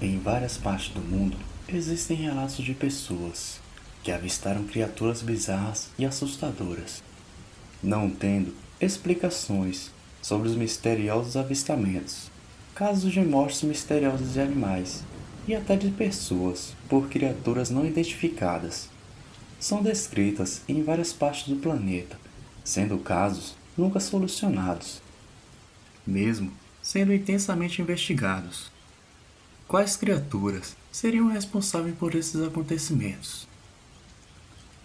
Em várias partes do mundo, existem relatos de pessoas que avistaram criaturas bizarras e assustadoras, não tendo explicações sobre os misteriosos avistamentos, casos de mortes misteriosas de animais e até de pessoas por criaturas não identificadas. São descritas em várias partes do planeta, sendo casos nunca solucionados, mesmo sendo intensamente investigados. Quais criaturas seriam responsáveis por esses acontecimentos?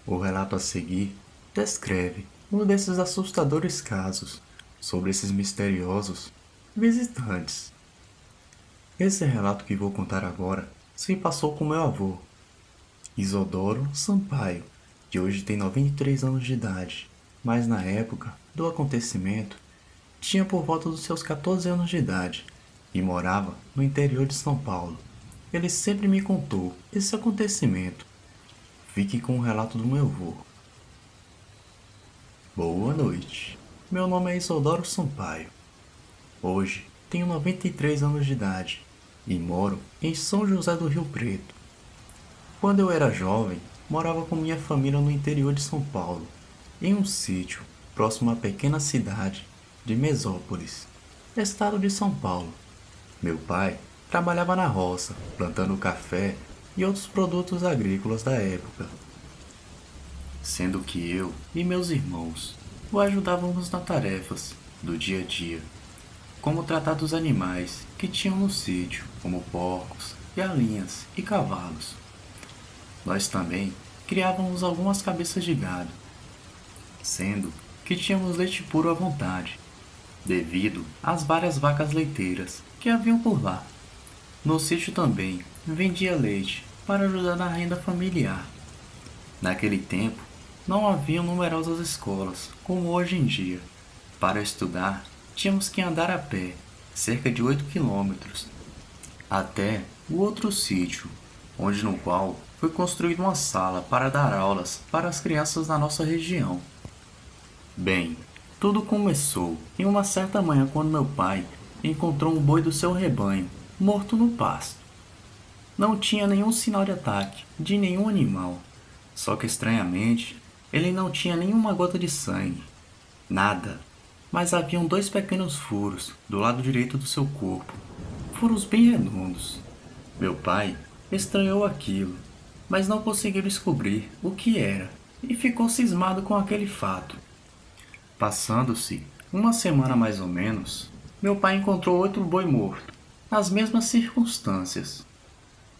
O relato a seguir descreve um desses assustadores casos sobre esses misteriosos visitantes. Esse relato que vou contar agora se passou com meu avô, Isodoro Sampaio, que hoje tem 93 anos de idade, mas na época do acontecimento tinha por volta dos seus 14 anos de idade e morava no interior de São Paulo. Ele sempre me contou esse acontecimento. Fique com o relato do meu avô. Boa noite. Meu nome é Isodoro Sampaio. Hoje tenho 93 anos de idade e moro em São José do Rio Preto. Quando eu era jovem, morava com minha família no interior de São Paulo, em um sítio próximo à pequena cidade de Mesópolis, estado de São Paulo. Meu pai trabalhava na roça, plantando café e outros produtos agrícolas da época, sendo que eu e meus irmãos o ajudávamos nas tarefas do dia a dia, como tratar dos animais que tinham no sítio, como porcos, galinhas e cavalos. Nós também criávamos algumas cabeças de gado, sendo que tínhamos leite puro à vontade, devido às várias vacas leiteiras que haviam por lá. No sítio também vendia leite para ajudar na renda familiar. Naquele tempo, não haviam numerosas escolas como hoje em dia. Para estudar, tínhamos que andar a pé, cerca de 8 quilômetros, até o outro sítio, onde no qual foi construída uma sala para dar aulas para as crianças da nossa região. Bem, tudo começou em uma certa manhã quando meu pai encontrou um boi do seu rebanho morto no pasto. Não tinha nenhum sinal de ataque de nenhum animal, só que estranhamente ele não tinha nenhuma gota de sangue, nada, mas haviam 2 pequenos furos do lado direito do seu corpo, furos bem redondos. Meu pai estranhou aquilo, mas não conseguiu descobrir o que era e ficou cismado com aquele fato. Passando-se uma semana mais ou menos, meu pai encontrou outro boi morto, nas mesmas circunstâncias.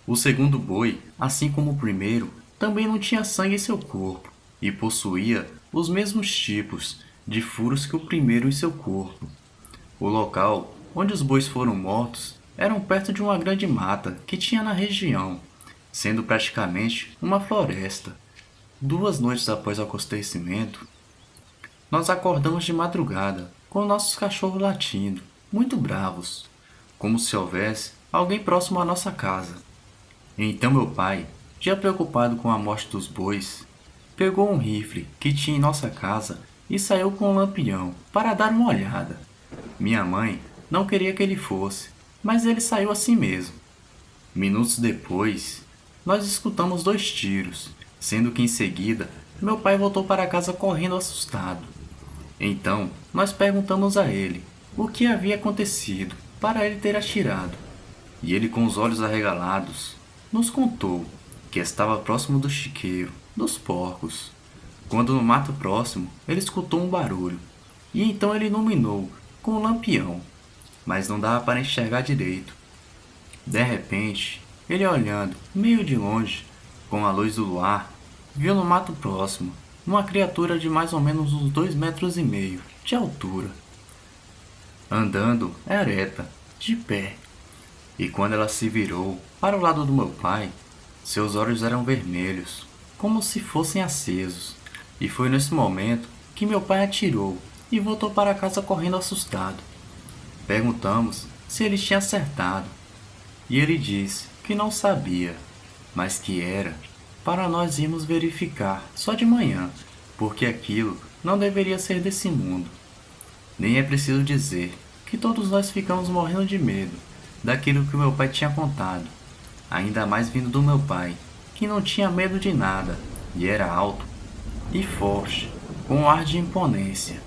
O segundo boi, assim como o primeiro, também não tinha sangue em seu corpo e possuía os mesmos tipos de furos que o primeiro em seu corpo. O local onde os bois foram mortos era perto de uma grande mata que tinha na região, sendo praticamente uma floresta. 2 noites após o acontecimento, nós acordamos de madrugada com nossos cachorros latindo, muito bravos, como se houvesse alguém próximo à nossa casa. Então meu pai, já preocupado com a morte dos bois, pegou um rifle que tinha em nossa casa e saiu com um lampião para dar uma olhada. Minha mãe não queria que ele fosse, mas ele saiu assim mesmo. Minutos depois, nós escutamos 2 tiros, sendo que em seguida meu pai voltou para casa correndo assustado. Então, nós perguntamos a ele o que havia acontecido para ele ter atirado. E ele, com os olhos arregalados, nos contou que estava próximo do chiqueiro dos porcos, quando no mato próximo ele escutou um barulho, e então ele iluminou com o lampião, mas não dava para enxergar direito. De repente, ele olhando meio de longe, com a luz do luar, viu no mato próximo uma criatura de mais ou menos uns 2,5 metros de altura, andando ereta, de pé. E quando ela se virou para o lado do meu pai, seus olhos eram vermelhos, como se fossem acesos. E foi nesse momento que meu pai atirou e voltou para casa correndo assustado. Perguntamos se ele tinha acertado, e ele disse que não sabia, mas que era para nós irmos verificar só de manhã, porque aquilo não deveria ser desse mundo. Nem é preciso dizer que todos nós ficamos morrendo de medo daquilo que meu pai tinha contado, ainda mais vindo do meu pai, que não tinha medo de nada e era alto e forte, com um ar de imponência.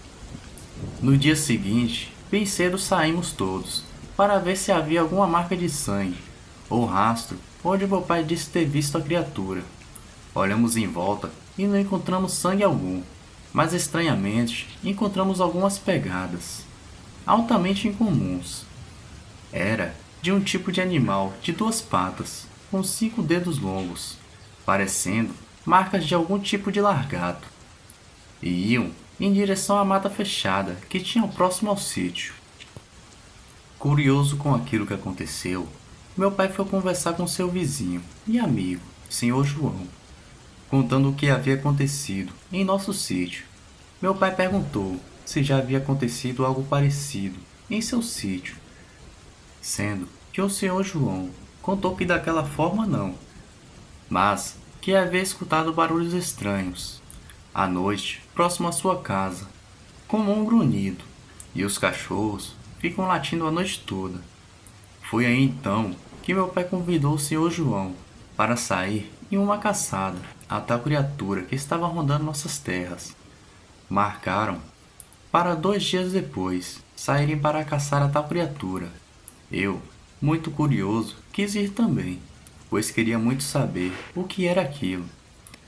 No dia seguinte, bem cedo saímos todos, para ver se havia alguma marca de sangue ou rastro onde meu pai disse ter visto a criatura. Olhamos em volta e não encontramos sangue algum, mas estranhamente encontramos algumas pegadas, altamente incomuns. Era de um tipo de animal de 2 patas, com 5 dedos longos, parecendo marcas de algum tipo de largato, e iam em direção à mata fechada que tinha próximo ao sítio. Curioso com aquilo que aconteceu, meu pai foi conversar com seu vizinho e amigo, senhor João, contando o que havia acontecido em nosso sítio. Meu pai perguntou se já havia acontecido algo parecido em seu sítio, sendo que o senhor João contou que daquela forma não, mas que havia escutado barulhos estranhos à noite próximo à sua casa, como um grunhido, e os cachorros ficam latindo a noite toda. Foi aí então que meu pai convidou o senhor João para sair em uma caçada a tal criatura que estava rondando nossas terras. Marcaram para 2 dias depois saírem para caçar a tal criatura. Eu, muito curioso, quis ir também, pois queria muito saber o que era aquilo.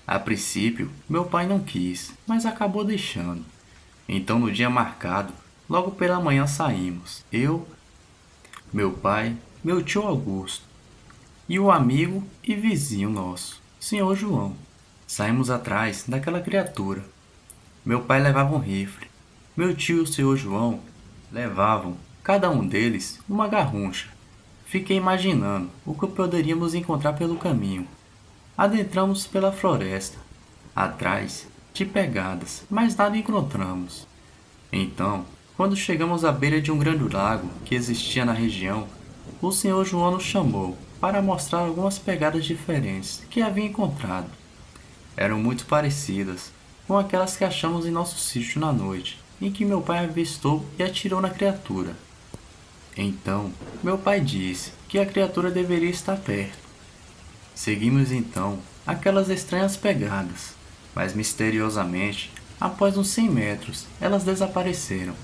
A princípio, meu pai não quis, mas acabou deixando. Então, no dia marcado, logo pela manhã saímos. Eu, meu pai, meu tio Augusto e o amigo e vizinho nosso, senhor João. Saímos atrás daquela criatura. Meu pai levava um rifle. Meu tio e o senhor João levavam, cada um deles, uma garruncha. Fiquei imaginando o que poderíamos encontrar pelo caminho. Adentramos pela floresta, atrás de pegadas, mas nada encontramos. Então, quando chegamos à beira de um grande lago que existia na região, o senhor João nos chamou para mostrar algumas pegadas diferentes que havia encontrado. Eram muito parecidas com aquelas que achamos em nosso sítio na noite, em que meu pai avistou e atirou na criatura. Então, meu pai disse que a criatura deveria estar perto. Seguimos então aquelas estranhas pegadas, mas misteriosamente, após uns 100 metros, elas desapareceram.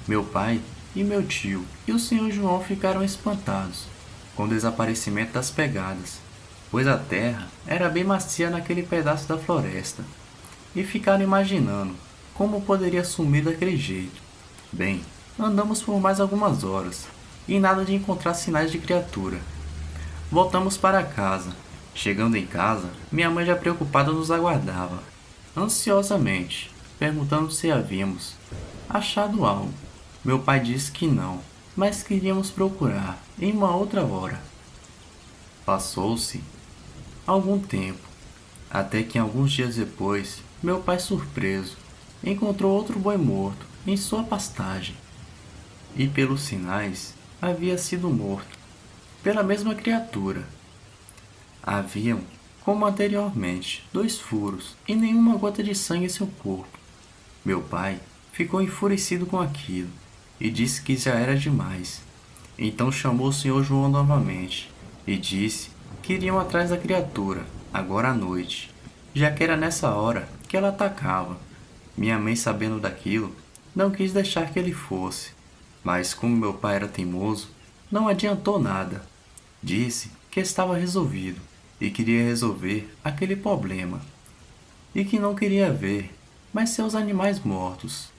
Meu pai e meu tio e o senhor João ficaram espantados com o desaparecimento das pegadas, pois a terra era bem macia naquele pedaço da floresta, e ficaram imaginando como poderia sumir daquele jeito. Bem, andamos por mais algumas horas e nada de encontrar sinais de criatura. Voltamos para casa. Chegando em casa, minha mãe já preocupada nos aguardava, ansiosamente, perguntando se havíamos achado algo. Meu pai disse que não, mas queríamos procurar em uma outra hora. Passou-se algum tempo, até que alguns dias depois, meu pai, surpreso, encontrou outro boi morto em sua pastagem, e pelos sinais havia sido morto pela mesma criatura. Haviam, como anteriormente, 2 furos e nenhuma gota de sangue em seu corpo. Meu pai ficou enfurecido com aquilo e disse que já era demais. Então chamou o senhor João novamente e disse que iriam atrás da criatura, agora à noite, já que era nessa hora que ela atacava. Minha mãe, sabendo daquilo, não quis deixar que ele fosse, mas como meu pai era teimoso, não adiantou nada. Disse que estava resolvido e queria resolver aquele problema, e que não queria ver mais seus animais mortos.